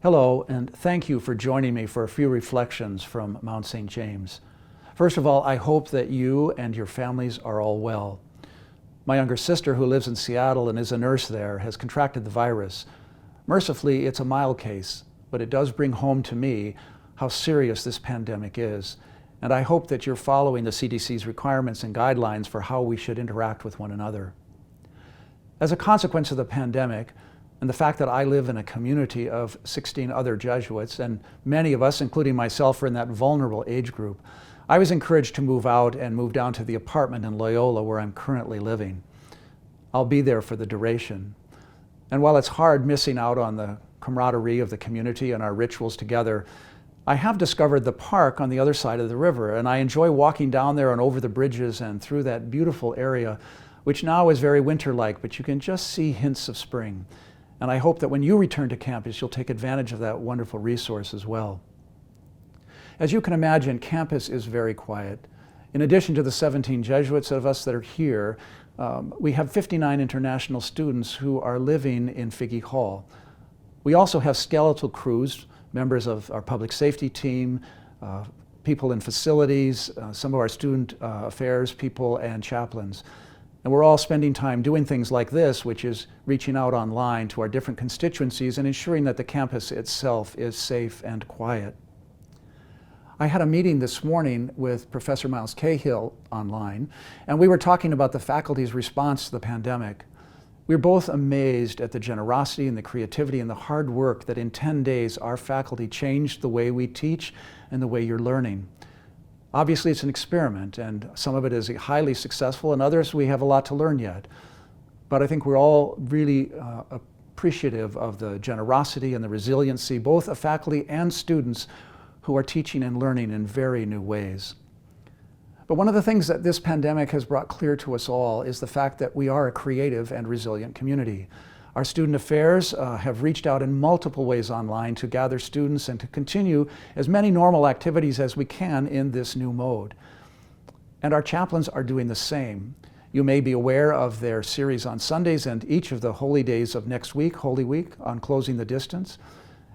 Hello, and thank you for joining me for a few reflections from Mount St. James. First of all, I hope that you and your families are all well. My younger sister, who lives in Seattle and is a nurse there, has contracted the virus. Mercifully, it's a mild case, but it does bring home to me how serious this pandemic is. And I hope that you're following the CDC's requirements and guidelines for how we should interact with one another. As a consequence of the pandemic, and the fact that I live in a community of 16 other Jesuits, and many of us, including myself, are in that vulnerable age group, I was encouraged to move out and move down to the apartment in Loyola where I'm currently living. I'll be there for the duration. And while it's hard missing out on the camaraderie of the community and our rituals together, I have discovered the park on the other side of the river, and I enjoy walking down there and over the bridges and through that beautiful area, which now is very winter-like, but you can just see hints of spring. And I hope that when you return to campus, you'll take advantage of that wonderful resource as well. As you can imagine, campus is very quiet. In addition to the 17 Jesuits of us that are here, we have 59 international students who are living in Figge Hall. We also have skeletal crews, members of our public safety team, people in facilities, some of our student affairs people, and chaplains. And we're all spending time doing things like this, which is reaching out online to our different constituencies and ensuring that the campus itself is safe and quiet. I had a meeting this morning with Professor Miles Cahill online, and we were talking about the faculty's response to the pandemic. We were both amazed at the generosity and the creativity and the hard work that in 10 days our faculty changed the way we teach and the way you're learning. Obviously, it's an experiment, and some of it is highly successful, and others we have a lot to learn yet. But I think we're all really appreciative of the generosity and the resiliency, both of faculty and students who are teaching and learning in very new ways. But one of the things that this pandemic has brought clear to us all is the fact that we are a creative and resilient community. Our student affairs have reached out in multiple ways online to gather students and to continue as many normal activities as we can in this new mode. And our chaplains are doing the same. You may be aware of their series on Sundays and each of the holy days of next week, Holy Week, on Closing the Distance.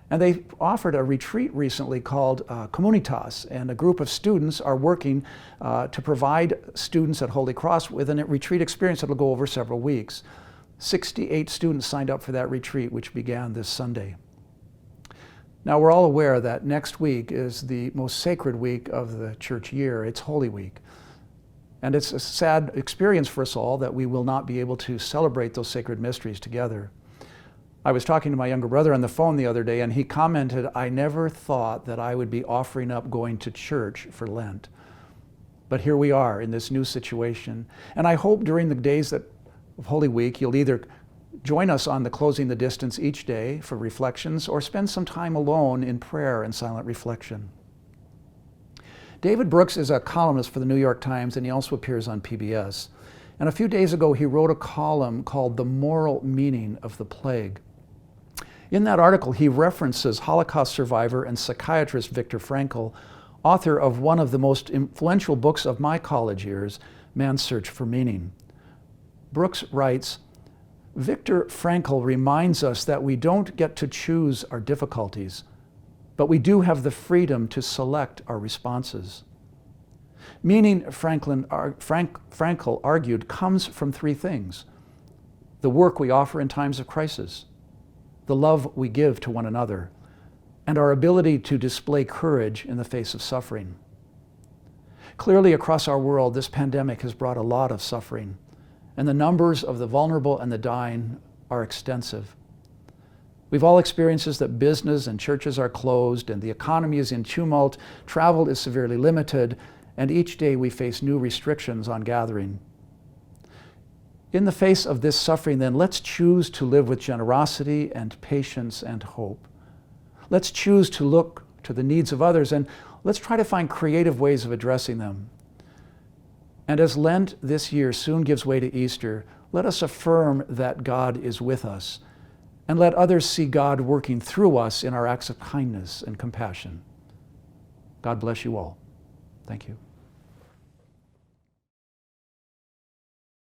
And they offered a retreat recently called Comunitas, and a group of students are working to provide students at Holy Cross with a retreat experience that will go over several weeks. 68 students signed up for that retreat, which began this Sunday. Now, we're all aware that next week is the most sacred week of the church year. It's Holy Week. And it's a sad experience for us all that we will not be able to celebrate those sacred mysteries together. I was talking to my younger brother on the phone the other day, and he commented, "I never thought that I would be offering up going to church for Lent." But here we are in this new situation. And I hope during the days of Holy Week, you'll either join us on the Closing the Distance each day for reflections or spend some time alone in prayer and silent reflection. David Brooks is a columnist for the New York Times, and he also appears on PBS. And a few days ago, he wrote a column called "The Moral Meaning of the Plague." In that article, he references Holocaust survivor and psychiatrist Viktor Frankl, author of one of the most influential books of my college years, Man's Search for Meaning. Brooks writes, "Viktor Frankl reminds us that we don't get to choose our difficulties, but we do have the freedom to select our responses. Meaning, Frankl argued, comes from three things: the work we offer in times of crisis, the love we give to one another, and our ability to display courage in the face of suffering." Clearly, across our world, this pandemic has brought a lot of suffering, and the numbers of the vulnerable and the dying are extensive. We've all experienced that business and churches are closed, and the economy is in tumult, travel is severely limited, and each day we face new restrictions on gathering. In the face of this suffering, then, let's choose to live with generosity and patience and hope. Let's choose to look to the needs of others, and let's try to find creative ways of addressing them. And as Lent this year soon gives way to Easter, let us affirm that God is with us, and let others see God working through us in our acts of kindness and compassion. God bless you all. Thank you.